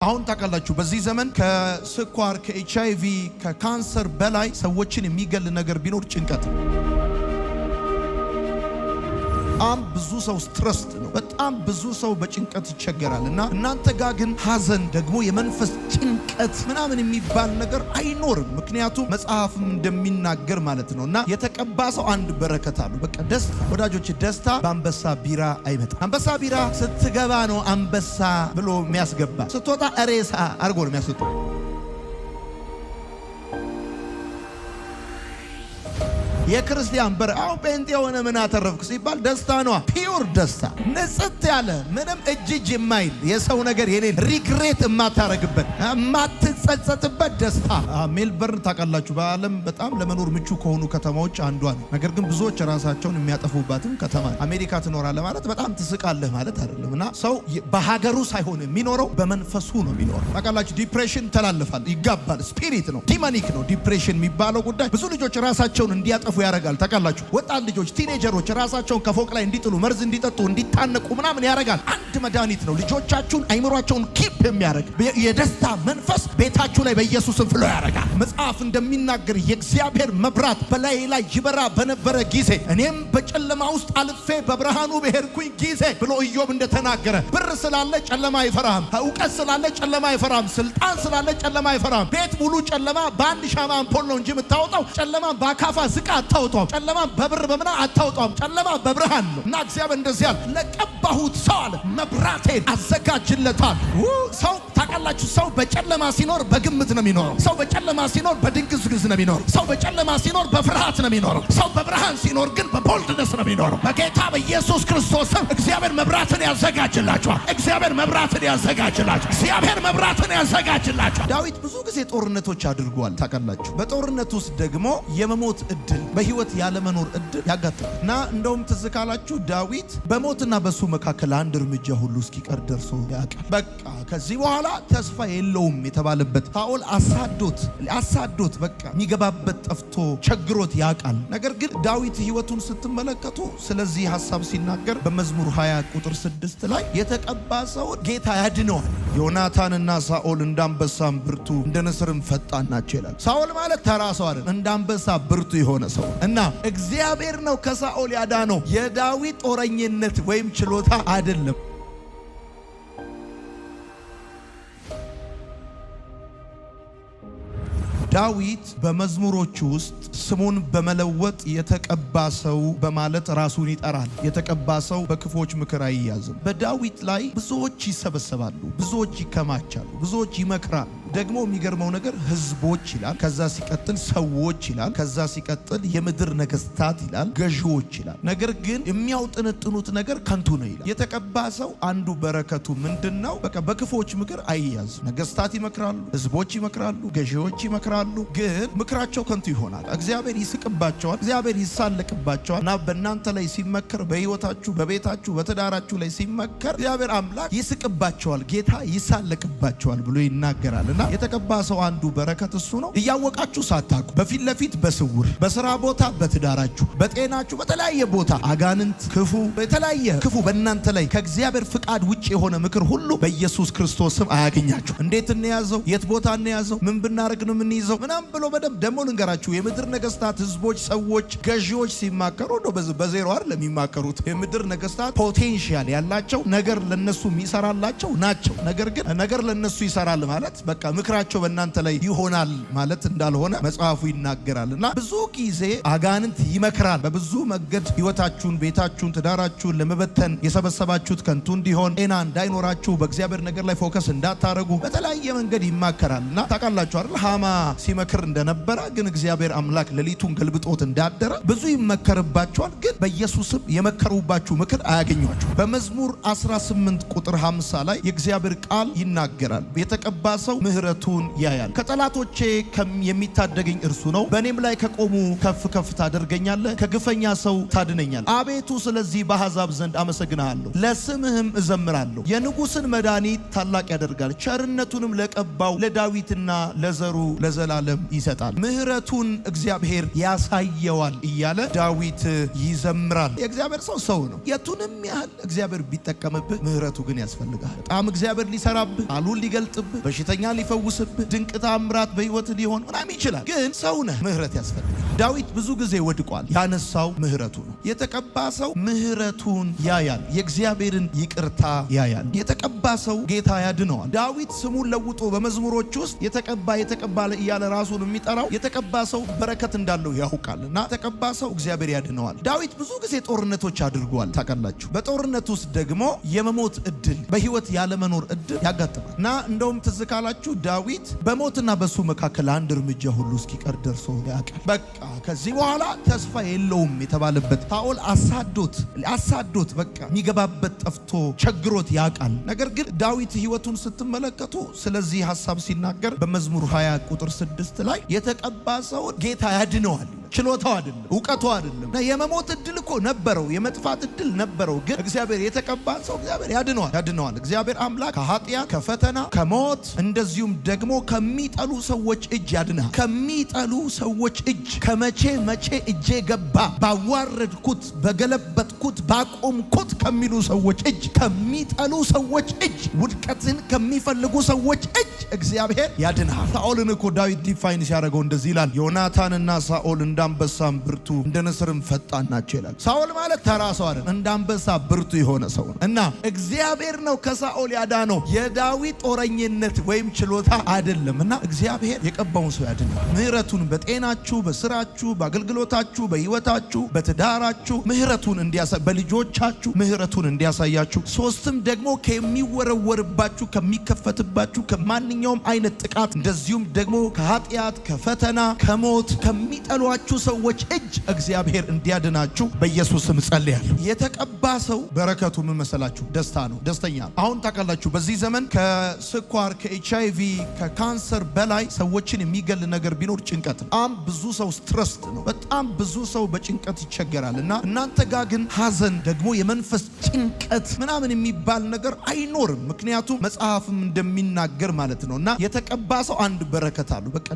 አሁን ታውቃላችሁ በዚህ ዘመን ከስኳር ከኤችአይቪ ከካንሰር በላይ ሰዎችን የሚገል ነገር ቢኖር ጭንቀት ነው። በጣም ብዙ ሰው ስትረስ ነው። በጣም ብዙ ሰው በጭንቀት ይቸገራልና እናንተ ጋር ግን ሐዘን ደግሞ የመንፈስ ጭንቀት ምናምን የሚባል ነገር አይኖርም። ምክንያቱም መጽሐፍም እንደሚናገር ማለት ነውና የተቀባ ሰው አንድ በረከት አለው። በቃ ደስታ ወዳጆች፣ ደስታ በአንበሳ ቢራ አይመጣም። አንበሳ ቢራ ስትገባ ነው አንበሳ ብሎ የሚያስገባ፣ ስትወጣ ሬሳ አርጎ ነው የሚያስወጣው። የክርስቲያን በር አው ጴንጤ የሆነ ምን አተረፍክ ሲባል ደስታ ነው። ፒውር ደስታ ንጽት ያለ ምንም እጅ የማይል የሰው ነገር የሌለ ሪግሬት የማታረግበት የማትጸጸትበት ደስታ። ሜልበርን ታውቃላችሁ በዓለም በጣም ለመኖር ምቹ ከሆኑ ከተማዎች አንዷ ነው። ነገር ግን ብዙዎች ራሳቸውን የሚያጠፉባትም ከተማ ነው። አሜሪካ ትኖራለህ ማለት በጣም ትስቃለህ ማለት አይደለምና ሰው በሀገሩ ሳይሆን የሚኖረው በመንፈሱ ነው የሚኖረው። ታውቃላችሁ ዲፕሬሽን ተላልፋል፣ ይጋባል፣ ስፒሪት ነው፣ ዲሞኒክ ነው ዲፕሬሽን የሚባለው ጉዳይ። ብዙ ልጆች ራሳቸውን እንዲያጠፉ ያረጋል። ታውቃላችሁ ወጣት ልጆች ቲኔጀሮች ራሳቸውን ከፎቅ ላይ እንዲጥሉ መርዝ እንዲጠጡ እንዲታነቁ ምናምን ያረጋል። አንድ መድኃኒት ነው ልጆቻችሁን አይምሯቸውን ኪፕ የሚያረግ የደስታ መንፈስ ቤታችሁ ላይ በኢየሱስም ፍሎ ያረጋል። መጽሐፍ እንደሚናገር የእግዚአብሔር መብራት በላይ ላይ ይበራ በነበረ ጊዜ እኔም በጨለማ ውስጥ አልፌ በብርሃኑ በሄድኩኝ ጊዜ ብሎ ኢዮብ እንደተናገረ ብር ስላለ ጨለማ አይፈራም፣ እውቀት ስላለ ጨለማ አይፈራም፣ ስልጣን ስላለ ጨለማ አይፈራም። ቤት ሙሉ ጨለማ በአንድ ሻማ አምፖል ነው እንጂ የምታወጣው ጨለማ በአካፋ ዝቃ አታውጣው። ጨለማ በብር በምና አታውጣው። ጨለማ በብርሃን ነው። እና እግዚአብሔር እንደዚህ ያለ ለቀባሁት ሰው አለ መብራቴን አዘጋጅለታል። ሰው ታውቃላችሁ ሰው በጨለማ ሲኖር በግምት ነው የሚኖረው። ሰው በጨለማ ሲኖር በድንግዝግዝ ነው የሚኖረው። ሰው በጨለማ ሲኖር በፍርሃት ነው የሚኖረው። ሰው በብርሃን ሲኖር ግን በቦልድነስ ነው የሚኖረው። በጌታ በኢየሱስ ክርስቶስ እግዚአብሔር መብራትን ያዘጋጅላችኋል። እግዚአብሔር መብራትን ያዘጋጅላችኋል። እግዚአብሔር መብራትን ያዘጋጅላችኋል። ዳዊት ብዙ ጊዜ ጦርነቶች አድርጓል። ታውቃላችሁ በጦርነት ውስጥ ደግሞ የመሞት እድል በህይወት ያለ መኖር እድል ያጋጥማል። እና እንደውም ትዝ ካላችሁ ዳዊት በሞትና በሱ መካከል አንድ እርምጃ ሁሉ እስኪቀር ደርሶ ያውቃል። በቃ ከዚህ በኋላ ተስፋ የለውም የተባለበት ሳኦል አሳዶት በቃ የሚገባበት ጠፍቶ ቸግሮት ያውቃል። ነገር ግን ዳዊት ህይወቱን ስትመለከቱ ስለዚህ ሐሳብ ሲናገር በመዝሙር 20 ቁጥር 6 ላይ የተቀባ ሰው ጌታ ያድነዋል። ዮናታንና ሳኦል እንዳንበሳም ብርቱ እንደ ንስርም ፈጣን ናቸው ይላል። ሳኦል ማለት ተራ ሰው አይደለም፣ እንዳንበሳ ብርቱ የሆነ ሰው እና እግዚአብሔር ነው ከሳኦል ያዳነው። የዳዊት ጦረኝነት ወይም ችሎታ አይደለም። ዳዊት በመዝሙሮቹ ውስጥ ስሙን በመለወጥ የተቀባ ሰው በማለት ራሱን ይጠራል። የተቀባ ሰው በክፎች ምክር አይያዝም። በዳዊት ላይ ብዙዎች ይሰበሰባሉ፣ ብዙዎች ይከማቻሉ፣ ብዙዎች ይመክራሉ። ደግሞ የሚገርመው ነገር ህዝቦች ይላል፣ ከዛ ሲቀጥል ሰዎች ይላል፣ ከዛ ሲቀጥል የምድር ነገስታት ይላል፣ ገዢዎች ይላል። ነገር ግን የሚያውጥንጥኑት ነገር ከንቱ ነው ይላል። የተቀባ ሰው አንዱ በረከቱ ምንድነው? በቃ በክፎች ምክር አይያዝም። ነገስታት ይመክራሉ፣ ህዝቦች ይመክራሉ፣ ገዢዎች ይመክራሉ፣ ግን ምክራቸው ከንቱ ይሆናል። እግዚአብሔር ይስቅባቸዋል፣ እግዚአብሔር ይሳለቅባቸዋል። እና በእናንተ ላይ ሲመከር፣ በህይወታችሁ በቤታችሁ በትዳራችሁ ላይ ሲመከር እግዚአብሔር አምላክ ይስቅባቸዋል፣ ጌታ ይሳለቅባቸዋል ብሎ ይናገራል። እና የተቀባ ሰው አንዱ በረከት እሱ ነው። እያወቃችሁ ሳታውቁ በፊት ለፊት በስውር በስራ ቦታ በትዳራችሁ በጤናችሁ በተለያየ ቦታ አጋንንት የተለያየ ክፉ በእናንተ ላይ ከእግዚአብሔር ፍቃድ ውጭ የሆነ ምክር ሁሉ በኢየሱስ ክርስቶስ ስም አያገኛችሁ። እንዴት እንያዘው? የት ቦታ እንያዘው? ምን ብናረግ ነው የምንይዘው? ምናም ብሎ በደም ደሞ ልንገራችሁ የምድር ነገስታት ህዝቦች ሰዎች ገዢዎች ሲማከሩ ነው በዜሮ አይደል የሚማከሩት። የምድር ነገስታት ፖቴንሻል ያላቸው ነገር ለነሱ የሚሰራላቸው ናቸው። ነገር ግን ነገር ለነሱ ይሰራል ማለት በቃ ምክራቸው በእናንተ ላይ ይሆናል ማለት እንዳልሆነ መጽሐፉ ይናገራል። እና ብዙ ጊዜ አጋንንት ይመክራል በብዙ መንገድ ህይወታችሁን፣ ቤታችሁን፣ ትዳራችሁን ለመበተን የሰበሰባችሁት ከንቱ እንዲሆን፣ ጤና እንዳይኖራችሁ፣ በእግዚአብሔር ነገር ላይ ፎከስ እንዳታረጉ በተለያየ መንገድ ይማከራል። እና ታውቃላችሁ አይደል ሃማ ሲመክር እንደነበረ ግን እግዚአብሔር አምላክ ሌሊቱን ገልብጦት እንዳደረ ብዙ ይመከርባቸዋል። ግን በኢየሱስም የመከሩባችሁ ምክር አያገኟችሁ። በመዝሙር 18 ቁጥር 50 ላይ የእግዚአብሔር ቃል ይናገራል። የተቀባ ሰው ምህረቱን ያያል። ከጠላቶቼ የሚታደገኝ እርሱ ነው። በእኔም ላይ ከቆሙ ከፍ ከፍ ታደርገኛለህ፣ ከግፈኛ ሰው ታድነኛለህ። አቤቱ ስለዚህ በአሕዛብ ዘንድ አመሰግንሃለሁ፣ ለስምህም እዘምራለሁ። የንጉሥን መድኃኒት ታላቅ ያደርጋል፣ ቸርነቱንም ለቀባው ለዳዊትና ለዘሩ ለዘላለም ይሰጣል። ምህረቱን እግዚአብሔር ያሳየዋል እያለ ዳዊት ይዘምራል። የእግዚአብሔር ሰው ነው። የቱንም ያህል እግዚአብሔር ቢጠቀምብህ ምህረቱ ግን ያስፈልጋል። በጣም እግዚአብሔር ሊሰራብህ፣ ቃሉን ሊገልጥብህ፣ በሽተኛ ሊፈውስብህ፣ ድንቅ ተአምራት በሕይወት ሊሆን ምናምን ይችላል። ግን ሰው ነህ፣ ምህረት ያስፈልጋል። ዳዊት ብዙ ጊዜ ወድቋል። ያነሳው ምህረቱ ነው። የተቀባ ሰው ምህረቱን ያያል። የእግዚአብሔርን ይቅርታ ያያል። የተቀባ ሰው ጌታ ያድነዋል። ዳዊት ስሙን ለውጦ በመዝሙሮች ውስጥ የተቀባ እያለ ራሱን የሚጠራው የተቀባ ሰው በረከት እንዳለው ያውቃል። እና የተቀባ ሰው እግዚአብሔር ያድነዋል። ዳዊት ብዙ ጊዜ ጦርነቶች አድርጓል። ታውቃላችሁ። በጦርነት ውስጥ ደግሞ የመሞት እድል፣ በህይወት ያለመኖር እድል ያጋጥማል። እና እንደውም ትዝ ካላችሁ ዳዊት በሞትና በሱ መካከል አንድ እርምጃ ሁሉ እስኪቀር ደርሶ ያውቃል። በቃ ከዚህ በኋላ ተስፋ የለውም የተባለበት ሳኦል አሳዶት በቃ የሚገባበት ጠፍቶ ቸግሮት ያውቃል። ነገር ግን ዳዊት ህይወቱን ስትመለከቱ ስለዚህ ሐሳብ ሲናገር በመዝሙር 20 ቁጥር 6 ላይ የተቀባ ሰው ጌታ ያድነዋል። ችሎታው አይደለም፣ ዕውቀቱ አይደለም። የመሞት እድል እኮ ነበረው፣ የመጥፋት እድል ነበረው። ግን እግዚአብሔር የተቀባን ሰው እግዚአብሔር ያድነዋል። እግዚአብሔር አምላክ ከኃጢአት፣ ከፈተና፣ ከሞት እንደዚሁም ደግሞ ከሚጠሉ ሰዎች እጅ ያድናል። ከሚጠሉ ሰዎች እጅ ከመቼ እጄ ገባ፣ ባዋረድኩት፣ በገለበጥኩት፣ ባቆምኩት ከሚሉ ሰዎች እጅ፣ ከሚጠሉ ሰዎች እጅ፣ ውድቀትን ከሚፈልጉ ሰዎች እጅ እግዚአብሔር ያድናል። ሳኦልን እኮ ዳዊት ዲፋይን ሲያደርገው እንደዚህ ይላል፣ ዮናታንና ሳኦል እንደ አንበሳም ብርቱ እንደ ንስርም ፈጣን ናቸው ይላል። ሳኦል ማለት ተራ ሰው አይደለም፣ እንደ አንበሳ ብርቱ የሆነ ሰው ነው። እና እግዚአብሔር ነው ከሳኦል ያዳነው፣ የዳዊት ጦረኝነት ወይም ችሎታ አይደለም። እና እግዚአብሔር የቀባውን ሰው ያድናል። ምህረቱን በጤናችሁ፣ በስራችሁ፣ በአገልግሎታችሁ፣ በህይወታችሁ፣ በትዳራችሁ ምህረቱን እንዲያሳይ፣ በልጆቻችሁ ምህረቱን እንዲያሳያችሁ፣ ሶስትም ደግሞ ከሚወረወርባችሁ፣ ከሚከፈትባችሁ ከማንኛውም አይነት ጥቃት እንደዚሁም ደግሞ ከኃጢአት፣ ከፈተና፣ ከሞት ከሚጠሏችሁ ሰዎች እጅ እግዚአብሔር እንዲያድናችሁ በኢየሱስ ስም ጸልያለሁ። የተቀባ ሰው በረከቱ ምን መሰላችሁ? ደስታ ነው። ደስተኛ ነው። አሁን ታውቃላችሁ በዚህ ዘመን ከስኳር፣ ከኤችአይቪ፣ ከካንሰር በላይ ሰዎችን የሚገል ነገር ቢኖር ጭንቀት ነው። በጣም ብዙ ሰው ስትረስድ ነው። በጣም ብዙ ሰው በጭንቀት ይቸገራል። እና እናንተ ጋር ግን ሐዘን ደግሞ የመንፈስ ጭንቀት ምናምን የሚባል ነገር አይኖርም። ምክንያቱም መጽሐፍም እንደሚናገር ማለት ነው። እና የተቀባ ሰው አንድ በረከት አሉ። በቃ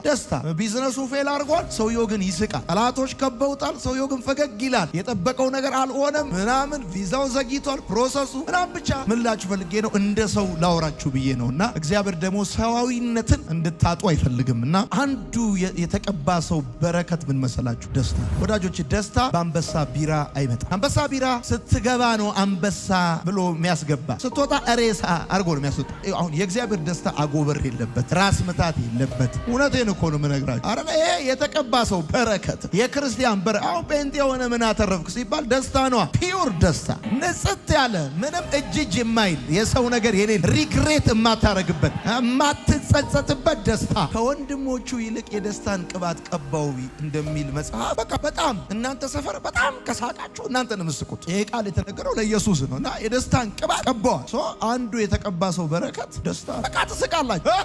ደስታ። ቢዝነሱ ፌል አድርጓል፣ ሰውየው ግን ይስቃል። ጠላቶች ከበውታል፣ ሰውየው ግን ፈገግ ይላል። የጠበቀው ነገር አልሆነም ምናምን፣ ቪዛው ዘግይቷል፣ ፕሮሰሱ ምናምን። ብቻ ምን ላችሁ ፈልጌ ነው፣ እንደ ሰው ላወራችሁ ብዬ ነው። እና እግዚአብሔር ደግሞ ሰዋዊነትን እንድታጡ አይፈልግም። እና አንዱ የተቀባ ሰው በረከት ምን መሰላችሁ? ደስታ። ወዳጆች ደስታ በአንበሳ ቢራ አይመጣም። አንበሳ ቢራ ስትገባ ነው አንበሳ ብሎ የሚያስገባ፣ ስትወጣ ሬሳ አርጎ ነው የሚያስወጣ። አሁን የእግዚአብሔር ደስታ አጎበር የለበት፣ ራስ ምታት የለበት። እውነቴን እኮ ነው የምነግራችሁ። አረ ይሄ የተቀባ ሰው በረከት፣ የክርስቲያን አሁን ጴንጤ የሆነ ምን አተረፍክ ሲባል ደስታ ነው። ፒውር ደስታ፣ ንጽት ያለ ምንም እጅ የማይል የሰው ነገር የሌለ ሪግሬት የማታረግበት የማትጸጸትበት ደስታ። ከወንድሞቹ ይልቅ የደስታን ቅባት ቀባው እንደሚል መጽሐፍ። በቃ በጣም እናንተ ሰፈር በጣም ከሳቃችሁ እናንተ ነው የምትስቁት። ይሄ ቃል የተነገረው ለኢየሱስ ነው። እና የደስታን ቅባት ቀባዋል። አንዱ የተቀባ ሰው በረከት ደስታ። በቃ ትስቃላችሁ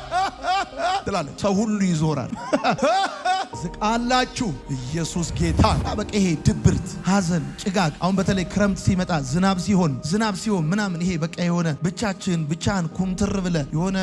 ትላለች፣ ሰው ሁሉ ይዞራል። ዝቃላችሁ ኢየሱስ ጌታ። በቃ ይሄ ድብርት፣ ሐዘን፣ ጭጋግ አሁን በተለይ ክረምት ሲመጣ ዝናብ ሲሆን ምናምን ይሄ በቃ የሆነ ብቻህን ኩምትር ብለ የሆነ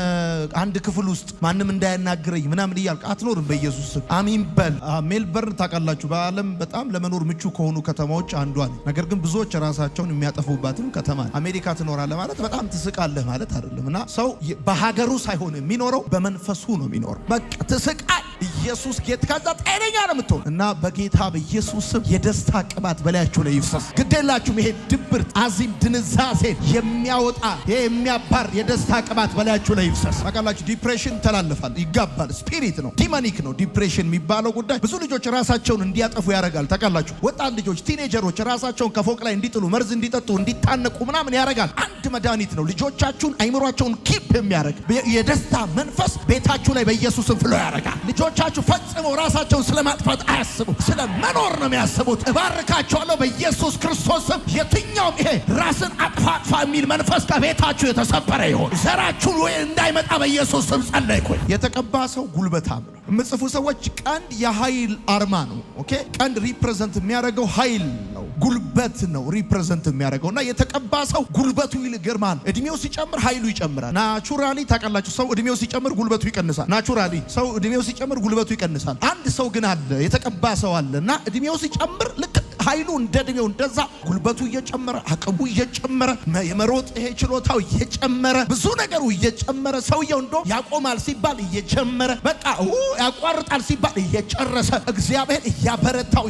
አንድ ክፍል ውስጥ ማንም እንዳያናግረኝ ምናምን እያልክ አትኖርም። በኢየሱስ ስም አሚን በል። ሜልበርን ታውቃላችሁ፣ በዓለም በጣም ለመኖር ምቹ ከሆኑ ከተማዎች አንዷ ነች። ነገር ግን ብዙዎች ራሳቸውን የሚያጠፉባትም ከተማ። አሜሪካ ትኖራለህ ማለት በጣም ትስቃለህ ማለት አይደለም። እና ሰው በሀገሩ ሳይሆን የሚኖረው በመንፈሱ ነው የሚኖረው። በቃ ትስቃል። ኢየሱስ ጌታ። ከዛ ጤነኛ ነው የምትሆን። እና በጌታ በኢየሱስ ስም የደስታ ቅባት በላያችሁ ላይ ይፍሰስ። ግዴላችሁም ይሄ ድብርት፣ አዚም፣ ድንዛሴን የሚያወጣ የሚያባር የደስታ ቅባት በላያችሁ ላይ ይፍሰስ። ታውቃላችሁ ዲፕሬሽን ተላልፋል፣ ይጋባል። ስፒሪት ነው፣ ዲማኒክ ነው። ዲፕሬሽን የሚባለው ጉዳይ ብዙ ልጆች ራሳቸውን እንዲያጠፉ ያደርጋል። ታውቃላችሁ ወጣት ልጆች፣ ቲኔጀሮች ራሳቸውን ከፎቅ ላይ እንዲጥሉ፣ መርዝ እንዲጠጡ፣ እንዲታነቁ ምናምን ያደርጋል። አንድ መድኃኒት ነው። ልጆቻችሁን አይምሯቸውን ኪፕ የሚያደርግ የደስታ መንፈስ ቤታችሁ ላይ በኢየሱስ ስም ፍሎ ያደርጋል። ልጆቻችሁ አንዳንዶቻችሁ ፈጽሞ ራሳቸውን ስለማጥፋት አያስቡ፣ ስለ መኖር ነው የሚያስቡት። እባርካችኋለሁ በኢየሱስ ክርስቶስ ስም። የትኛውም ይሄ ራስን አጥፋ የሚል መንፈስ ከቤታችሁ የተሰበረ ይሁን። ዘራችሁን ወይ እንዳይመጣ በኢየሱስ ስም ጸለይኩኝ። የተቀባ ሰው ጉልበታም ነው። የምጽፉ ሰዎች ቀንድ የኃይል አርማ ነው። ኦኬ፣ ቀንድ ሪፕሬዘንት የሚያደርገው ኃይል ነው፣ ጉልበት ነው ሪፕሬዘንት የሚያደርገውና የተቀባ ሰው ጉልበቱ ይልገርማል። እድሜው ሲጨምር ኃይሉ ይጨምራል። ናቹራሊ ታውቃላችሁ፣ ሰው እድሜው ሲጨምር ጉልበቱ ይቀንሳል። ናቹራሊ ሰው እድሜው ሲጨምር ጉልበቱ ይቀንሳል። አንድ ሰው ግን አለ፣ የተቀባ ሰው አለና እድሜው ሲጨምር ልክ ኃይሉ እንደ እድሜው እንደዛ ጉልበቱ እየጨመረ አቅሙ እየጨመረ የመሮጥ ይሄ ችሎታው እየጨመረ ብዙ ነገሩ እየጨመረ ሰውየው እንደው ያቆማል ሲባል እየጨመረ በቃ ያቋርጣል ሲባል እየጨረሰ እግዚአብሔር እያበረታው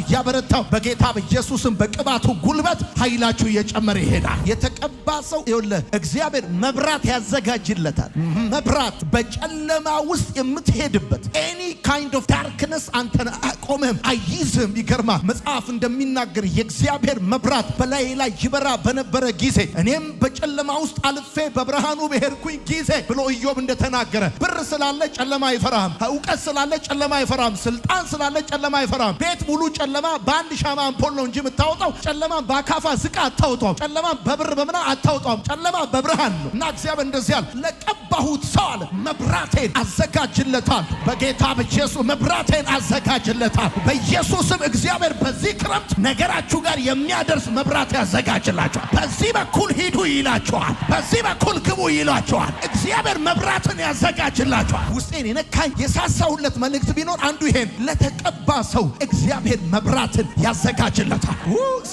በጌታ በኢየሱስም በቅባቱ ጉልበት ኃይላችሁ እየጨመረ ይሄዳል። የተቀባ ሰው ይኸውልህ እግዚአብሔር መብራት ያዘጋጅለታል። መብራት በጨለማ ውስጥ የምትሄድበት ኤኒ ካይንድ ኦፍ ዳርክነስ አንተን አቆምህም አይይዝም። ይገርማል። መጽሐፍ እንደሚናገር የእግዚአብሔር መብራት በላይ ላይ ይበራ በነበረ ጊዜ እኔም በጨለማ ውስጥ አልፌ በብርሃኑ በሄድኩኝ ጊዜ ብሎ ኢዮብ እንደተናገረ ብር ስላለ ጨለማ አይፈራም፣ እውቀት ስላለ ጨለማ አይፈራም፣ ስልጣን ስላለ ጨለማ አይፈራም። ቤት ሙሉ ጨለማ በአንድ ሻማ አምፖል ነው እንጂ የምታወጣው ጨለማ በአካፋ ዝቃ አታወጣው። ጨለማ በብር በምና አታወጣው። ጨለማ በብርሃን ነው። እና እግዚአብሔር እንደዚህ አለ፣ ለቀባሁት ሰው አለ መብራቴን አዘጋጅለታል። በጌታ በኢየሱስ መብራቴን አዘጋጅለታል። በኢየሱስም እግዚአብሔር በዚህ ክረምት ነገራችሁ ጋር የሚያደርስ መብራት ያዘጋጅላችኋል። በዚህ በኩል ሂዱ ይላችኋል፣ በዚህ በኩል ግቡ ይላችኋል። እግዚአብሔር መብራትን ያዘጋጅላችኋል። ውስጤን የነካኝ የሳሳሁለት መልእክት ቢኖር አንዱ ይሄን፣ ለተቀባ ሰው እግዚአብሔር መብራትን ያዘጋጅለታል።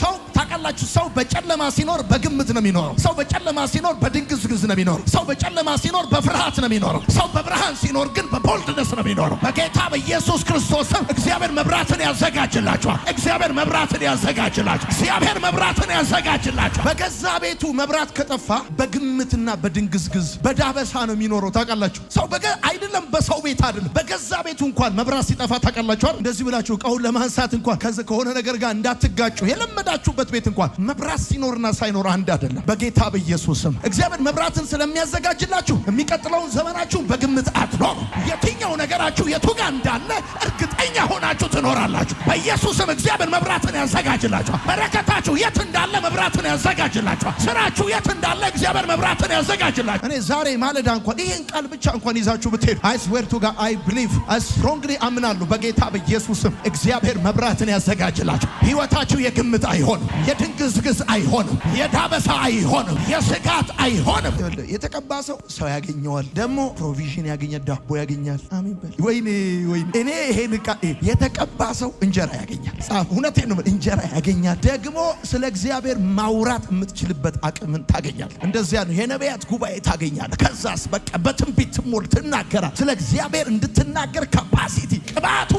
ሰው ታውቃላችሁ፣ ሰው በጨለማ ሲኖር በግምት ነው የሚኖረው። ሰው በጨለማ ሲኖር በድንግዝግዝ ነው የሚኖረው። ሰው በጨለማ ሲኖር በፍርሃት ነው የሚኖረው። ሰው በብርሃን ሲኖር ግን በቦልድነስ ነው የሚኖረው። በጌታ በኢየሱስ ክርስቶስ እግዚአብሔር መብራትን ያዘጋጅላችኋል። እግዚአብሔር መብራትን ያዘጋጅላችሁ። እግዚአብሔር መብራትን ያዘጋጅላችሁ። በገዛ ቤቱ መብራት ከጠፋ በግምትና በድንግዝግዝ በዳበሳ ነው የሚኖረው። ታውቃላችሁ፣ ሰው አይደለም በሰው ቤት አይደለም በገዛ ቤቱ እንኳን መብራት ሲጠፋ ታውቃላችሁ፣ እንደዚህ ብላችሁ እቃውን ለማንሳት እንኳን ከሆነ ነገር ጋር እንዳትጋጩ የለመዳችሁበት ቤት እንኳን መብራት ሲኖርና ሳይኖር አንድ አይደለም። በጌታ በኢየሱስም እግዚአብሔር መብራትን ስለሚያዘጋጅላችሁ የሚቀጥለውን ዘመናችሁን በግምት አትኖሩ። የትኛው ነገራችሁ የቱ ጋር እንዳለ እርግጠኛ ሆናችሁ ትኖራላችሁ። በኢየሱስም እግዚአብሔር መብራትን ያዘጋጅላችኋል። በረከታችሁ የት እንዳለ መብራትን ያዘጋጅላችኋል። ስራችሁ የት እንዳለ እግዚአብሔር መብራትን ያዘጋጅላችኋል። እኔ ዛሬ ማለዳ እንኳን ይሄን ቃል ብቻ እንኳን ይዛችሁ ብትሄዱ I swear to God I believe I strongly አምናለሁ በጌታ በኢየሱስም እግዚአብሔር መብራትን ያዘጋጅላችኋል። ህይወታችሁ የግምት አይሆንም፣ የድንግዝግዝ አይሆንም፣ የዳበሳ አይሆንም፣ የስጋት አይሆንም። የተቀባ ሰው ያገኘዋል፣ ደግሞ ፕሮቪዥን ያገኛል፣ ዳቦ ያገኛል። አሜን በል። ወይኔ እኔ ይሄን የተቀባ ሰው እንጀራ ያገኛል። እውነቴን ነው፣ እንጀራ ያገኛል። ደግሞ ስለ እግዚአብሔር ማውራት የምትችልበት አቅምን ታገኛል። እንደዚያ ነው የነቢያት ጉባኤ ታገኛል። ከዛስ በቃ በትንቢት ትሞል ትናገራል። ስለ እግዚአብሔር እንድትናገር ካፓሲቲ ቅባቱ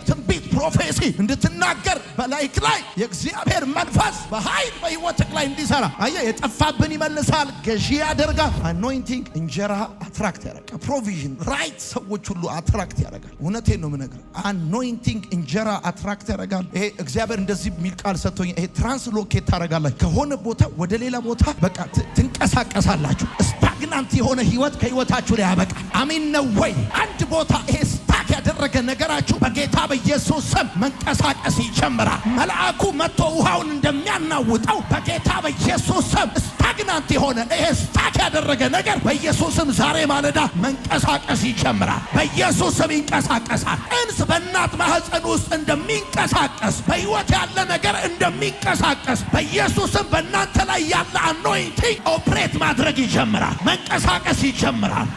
ትንቢት ፕሮፌሲ እንድትናገር በላይክ ላይ የእግዚአብሔር መንፈስ በኃይል በህይወትክ ላይ እንዲሰራ አየህ። የጠፋብን ይመልሳል፣ ገዢ ያደርጋል። አኖይንቲንግ እንጀራ አትራክት ያደርጋል። ፕሮቪዥን ራይት ሰዎች ሁሉ አትራክት ያደርጋል። እውነቴን ነው የምነግርህ። አኖይንቲንግ እንጀራ አትራክት ያደርጋል። ይሄ እግዚአብሔር እንደዚህ የሚል ቃል ሰጥቶኝ ይሄ ትራንስሎኬት ታደርጋላችሁ። ከሆነ ቦታ ወደ ሌላ ቦታ በቃ ትንቀሳቀሳላችሁ። ስታግናንት የሆነ ህይወት ከህይወታችሁ ላይ ያበቃ። አሜን ነው ወይ? አንድ ቦታ ይሄ ስታክ ያደረገ ነገራችሁ በጌታ በኢየሱስ ስም መንቀሳቀስ ይጀምራል። መልአኩ መጥቶ ውሃውን እንደሚያናውጠው በጌታ በኢየሱስ ስም ስታግናንት የሆነ ይሄ ስታክ ያደረገ ነገር በኢየሱስ ስም ዛሬ ማለዳ መንቀሳቀስ ይጀምራል። በኢየሱስ ስም ይንቀሳቀሳል። እንስ በእናት ማህፀን ውስጥ እንደሚንቀሳቀስ በህይወት ያለ ነገር እንደሚንቀሳቀስ በኢየሱስ ስም በእናንተ ላይ ያለ አኖይንቲንግ ኦፕሬት ማድረግ ይጀምራል፣ መንቀሳቀስ ይጀምራል።